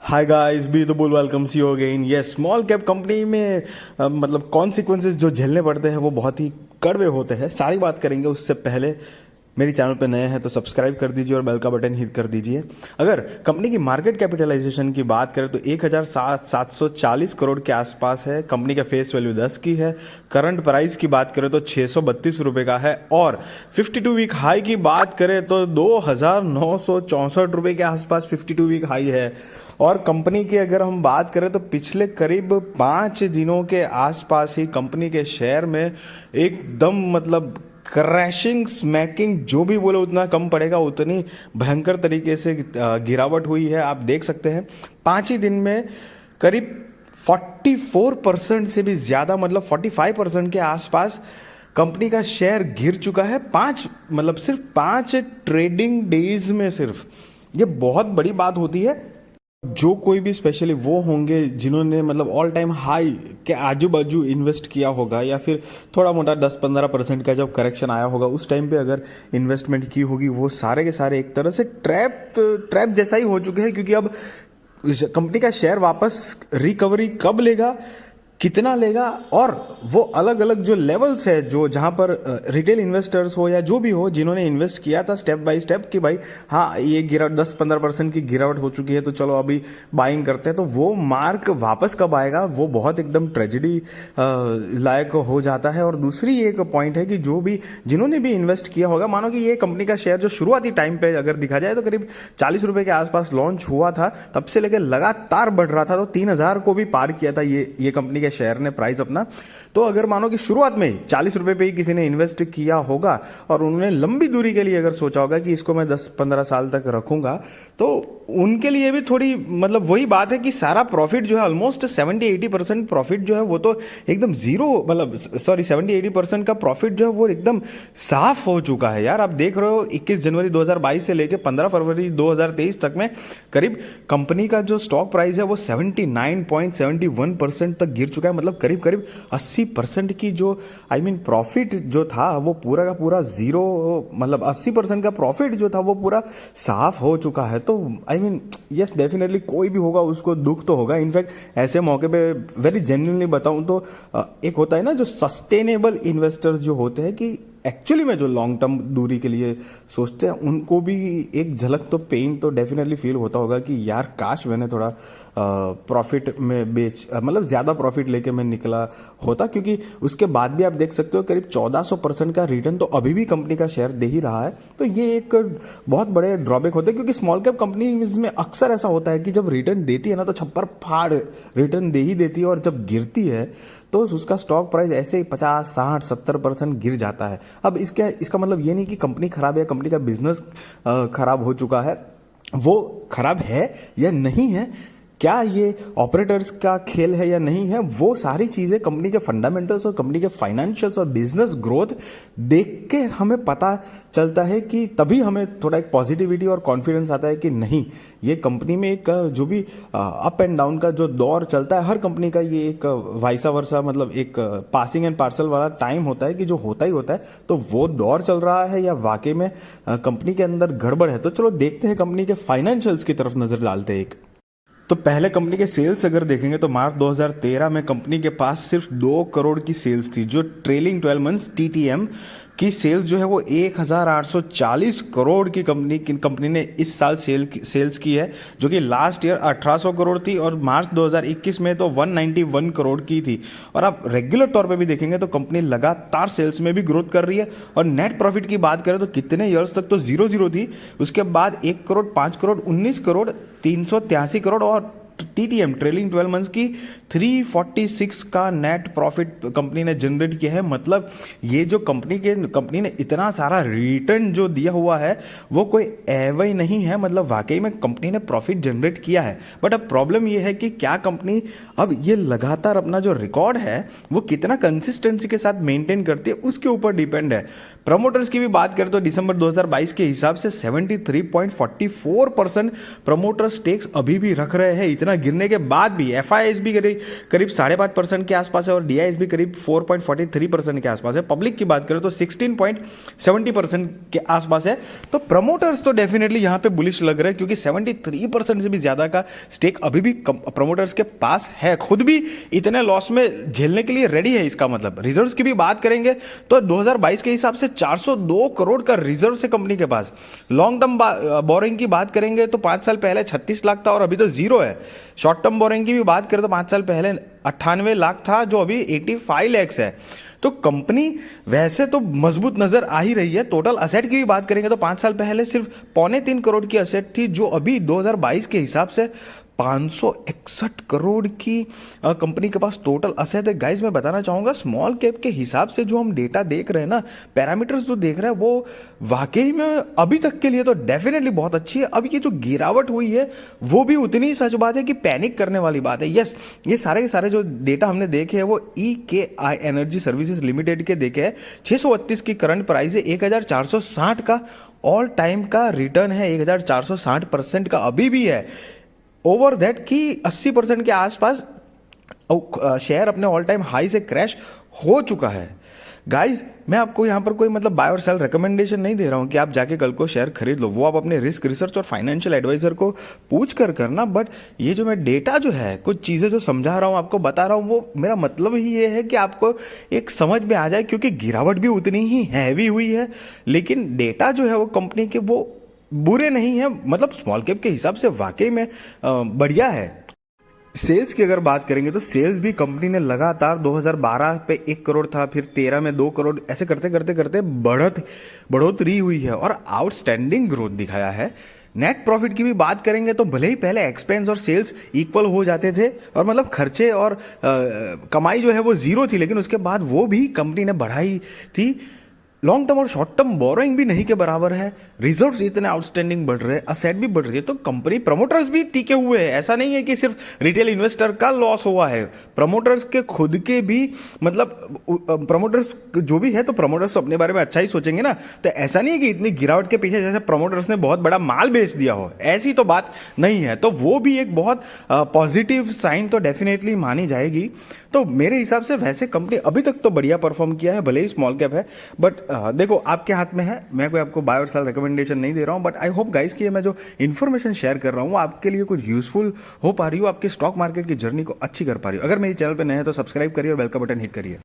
Hi guys, be the bull welcomes you again. ये small cap company में मतलब consequences जो झेलने पड़ते हैं वो बहुत ही कड़वे होते हैं। सारी बात करेंगे। उससे पहले मेरी चैनल पे नए हैं तो सब्सक्राइब कर दीजिए और बेल का बटन हिट कर दीजिए। अगर कंपनी की मार्केट कैपिटलाइजेशन की बात करें तो 1740 करोड़ के आसपास है। कंपनी का फेस वैल्यू 10 की है। करंट प्राइस की बात करें तो 632 रुपये का है और 52 वीक हाई की बात करें तो 2964 रुपये के आसपास 52 वीक हाई है। और कंपनी की अगर हम बात करें तो पिछले करीब 5 दिनों के आसपास ही कंपनी के शेयर में एकदम मतलब क्रैशिंग स्मैकिंग जो भी बोले उतना कम पड़ेगा, उतनी भयंकर तरीके से गिरावट हुई है। आप देख सकते हैं 5 ही दिन में करीब 44% से भी ज़्यादा मतलब 45% के आसपास कंपनी का शेयर गिर चुका है। सिर्फ 5 ट्रेडिंग डेज में। सिर्फ ये बहुत बड़ी बात होती है। जो कोई भी स्पेशली वो होंगे जिन्होंने मतलब ऑल टाइम हाई के आजू बाजू इन्वेस्ट किया होगा या फिर थोड़ा मोटा 10-15% का जब करेक्शन आया होगा उस टाइम पे अगर इन्वेस्टमेंट की होगी, वो सारे के सारे एक तरह से ट्रैप जैसा ही हो चुके हैं। क्योंकि अब कंपनी का शेयर वापस रिकवरी कब लेगा, कितना लेगा, और वो अलग अलग जो लेवल्स है जो जहाँ पर रिटेल इन्वेस्टर्स हो या जो भी हो जिन्होंने इन्वेस्ट किया था स्टेप बाय स्टेप कि भाई हाँ ये गिरावट 10-15% की गिरावट हो चुकी है तो चलो अभी बाइंग करते हैं, तो वो मार्क वापस कब आएगा वो बहुत एकदम ट्रेजेडी लायक हो जाता है। और दूसरी एक पॉइंट है कि जो भी जिन्होंने भी इन्वेस्ट किया होगा, मानो कि ये कंपनी का शेयर जो शुरुआती टाइम पे अगर दिखा जाए तो करीब 40 रुपये के आसपास लॉन्च हुआ था, तब से लेकर लगातार बढ़ रहा था, तो 3000 को भी पार किया था ये कंपनी के शेयर ने प्राइस अपना। तो अगर मानो कि शुरुआत में 40 रुपए पे ही किसी ने इन्वेस्ट किया होगा और उन्होंने लंबी दूरी के लिए अगर सोचा होगा कि इसको मैं 10-15 साल तक रखूंगा, तो उनके लिए भी थोड़ी मतलब वही बात है कि सारा प्रॉफिट जो है ऑलमोस्ट 70-80% प्रॉफिट जो है वो तो एकदम जीरो, मतलब सॉरी 70-80% का प्रॉफिट जो है वो एकदम साफ हो चुका है। यार आप देख रहे हो 21 जनवरी 2022 से लेकर 15 फरवरी 2023 तक में करीब कंपनी का जो स्टॉक प्राइस है वो 79.71% तक गिर चुका है। मतलब करीब करीब 80% की जो प्रॉफिट जो था वो पूरा का पूरा जीरो, मतलब 80% का प्रॉफिट जो था वो पूरा साफ हो चुका है। तो यस डेफिनेटली कोई भी होगा उसको दुख तो होगा। इनफैक्ट ऐसे मौके पे वेरी जेन्युइनली बताऊं तो एक होता है ना जो सस्टेनेबल इन्वेस्टर्स जो होते हैं कि एक्चुअली में जो लॉन्ग टर्म दूरी के लिए सोचते हैं, उनको भी एक झलक तो पेन तो डेफिनेटली फील होता होगा कि यार काश मैंने थोड़ा प्रॉफिट में मतलब ज़्यादा प्रॉफिट लेके मैं निकला होता। क्योंकि उसके बाद भी आप देख सकते हो करीब 1400% का रिटर्न तो अभी भी कंपनी का शेयर दे ही रहा है। तो ये एक बहुत बड़े ड्रॉबैक होते हैं, क्योंकि स्मॉल कैप कंपनीज में अक्सर ऐसा होता है कि जब रिटर्न देती है ना तो छप्पर फाड़ रिटर्न दे ही देती है, और जब गिरती है तो उसका स्टॉक प्राइस ऐसे ही 50-60-70% गिर जाता है। अब इसका मतलब ये नहीं कि कंपनी खराब है, कंपनी का बिजनेस खराब हो चुका है। वो खराब है या नहीं है, क्या ये ऑपरेटर्स का खेल है या नहीं है, वो सारी चीज़ें कंपनी के फंडामेंटल्स और कंपनी के फाइनेंशियल्स और बिजनेस ग्रोथ देख के हमें पता चलता है कि तभी हमें थोड़ा एक पॉजिटिविटी और कॉन्फिडेंस आता है कि नहीं, ये कंपनी में एक जो भी अप एंड डाउन का जो दौर चलता है हर कंपनी का, ये एक वाइसा वर्सा मतलब एक पासिंग एंड पार्सल वाला टाइम होता है कि जो होता ही होता है। तो वो दौर चल रहा है या वाकई में कंपनी के अंदर गड़बड़ है, तो चलो देखते हैं कंपनी के फाइनेंशियल्स की तरफ नजर डालते हैं एक। तो पहले कंपनी के सेल्स अगर देखेंगे तो मार्च 2013 में कंपनी के पास सिर्फ 2 करोड़ की सेल्स थी। जो ट्रेलिंग 12 मंथ्स TTM की सेल्स जो है वो 1840 करोड़ की कंपनी ने इस साल सेल्स की है, जो कि लास्ट ईयर 1800 करोड़ थी और मार्च 2021 में तो 191 करोड़ की थी। और आप रेगुलर तौर पे भी देखेंगे तो कंपनी लगातार सेल्स में भी ग्रोथ कर रही है। और नेट प्रॉफिट की बात करें तो कितने ईयर्स तक तो 0 थी, उसके बाद 1 करोड़, 5 करोड़, 19 करोड़, 383 करोड़, और TTM ट्रेलिंग 12 मंथ्स की 346 का नेट प्रॉफिट कंपनी ने जनरेट किया है। मतलब ये जो कंपनी ने इतना सारा रिटर्न जो दिया हुआ है वो कोई एवं ही नहीं है, मतलब वाकई में कंपनी ने प्रॉफिट जनरेट किया है। बट अब प्रॉब्लम ये है कि क्या कंपनी अब ये लगातार अपना जो रिकॉर्ड है वो कितना कंसिस्टेंसी के साथ मेंटेन करती है उसके ऊपर डिपेंड है। प्रमोटर्स की भी बात करें तो दिसंबर 2022 के हिसाब से 73.44% प्रमोटर स्टेक्स अभी भी रख रहे हैं। इतना गिरने के बाद भी FIIs भी करीब 5.5% के आसपास है और DIs भी करीब 4.43% के आसपास है। पब्लिक की बात करें तो 16.70% के आसपास है। तो प्रमोटर्स तो डेफिनेटली यहाँ पे बुलिश लग रहे हैं, क्योंकि 73% से भी ज्यादा का स्टेक अभी भी प्रमोटर्स के पास है, खुद भी इतने लॉस में झेलने के लिए रेडी है। इसका मतलब रिजर्व्स की भी बात करेंगे तो 2022 के हिसाब से 402 करोड़ का रिजर्व है कंपनी के पास। लॉन्ग टर्म बोरिंग की बात करेंगे तो 5 साल पहले 36 लाख था और अभी तो जीरो है। शॉर्ट टर्म बोरिंग की भी बात करें तो 5 साल पहले 98 लाख था, जो अभी 85 लाख है। तो कंपनी वैसे तो मजबूत नजर आ ही रही है। टोटल असेट की भी बात करेंगे तो 5 साल पहले सिर्फ 3.25 करोड़ की असेट थी, जो अभी 2022 के हिसाब से 561 करोड़ की कंपनी के पास टोटल असेट है। गाइस मैं बताना चाहूंगा, स्मॉल कैप के हिसाब से जो हम डेटा देख रहे हैं ना, पैरामीटर्स जो देख रहे हैं, वो वाकई में अभी तक के लिए तो डेफिनेटली बहुत अच्छी है। अब ये जो गिरावट हुई है वो भी उतनी ही सच बात है कि पैनिक करने वाली बात है। यस, ये सारे के सारे जो डेटा हमने देखे हैं वो EKI एनर्जी सर्विसेज लिमिटेड के देखे हैं। 632 की करंट प्राइस है, 1460 का ऑल टाइम का रिटर्न है, 1460% का अभी भी है। ओवर दैट की 80% के आसपास शेयर अपने ऑल टाइम हाई से क्रैश हो चुका है। गाइस मैं आपको यहां पर कोई मतलब बाय और सेल रिकमेंडेशन नहीं दे रहा हूं कि आप जाके कल को शेयर खरीद लो, वो आप अपने रिस्क रिसर्च और फाइनेंशियल एडवाइजर को पूछ कर करना। बट ये जो मैं डेटा जो है, कुछ चीजें जो समझा रहा हूं, आपको बता रहा हूं, वो मेरा मतलब ही ये है कि आपको एक समझ में आ जाए, क्योंकि गिरावट भी उतनी ही हैवी हुई है, लेकिन डेटा जो है वो कंपनी के वो बुरे नहीं है, मतलब स्मॉल कैप के हिसाब से वाकई में बढ़िया है। सेल्स की अगर बात करेंगे तो सेल्स भी कंपनी ने लगातार 2012 पे 1 करोड़ था, फिर 13 में 2 करोड़, ऐसे करते करते करते बढ़ोतरी हुई है और आउटस्टैंडिंग ग्रोथ दिखाया है। नेट प्रॉफिट की भी बात करेंगे तो भले ही पहले एक्सपेंस और सेल्स इक्वल हो जाते थे और मतलब खर्चे और कमाई जो है वो जीरो थी, लेकिन उसके बाद वो भी कंपनी ने बढ़ाई थी। लॉन्ग टर्म और शॉर्ट टर्म बोरोइंग भी नहीं के बराबर है, रिजर्व्स इतने आउटस्टैंडिंग बढ़ रहे हैं, असेट भी बढ़ रही है, तो कंपनी प्रमोटर्स भी टिके हुए हैं। ऐसा नहीं है कि सिर्फ रिटेल इन्वेस्टर का लॉस हुआ है, प्रमोटर्स के खुद के भी, मतलब प्रमोटर्स जो भी है तो प्रमोटर्स तो अपने बारे में अच्छा ही सोचेंगे ना। तो ऐसा नहीं है कि इतनी गिरावट के पीछे जैसे प्रमोटर्स ने बहुत बड़ा माल बेच दिया हो, ऐसी तो बात नहीं है। तो वो भी एक बहुत पॉजिटिव साइन तो डेफिनेटली मानी जाएगी। तो मेरे हिसाब से वैसे कंपनी अभी तक तो बढ़िया परफॉर्म किया है, भले ही स्मॉल कैप है, बट देखो आपके हाथ में है। मैं कोई आपको बाय और सेल रिकमेंडेशन नहीं दे रहा हूं, बट आई होप गाइस कि मैं जो इन्फॉर्मेशन शेयर कर रहा हूं वो आपके लिए कुछ यूजफुल हो पा रही हो, आपके स्टॉक मार्केट की जर्नी को अच्छी कर पा रही हो। अगर मेरे चैनल पे नए हैं तो सब्सक्राइब करिए और बेल का बटन हिट करिए।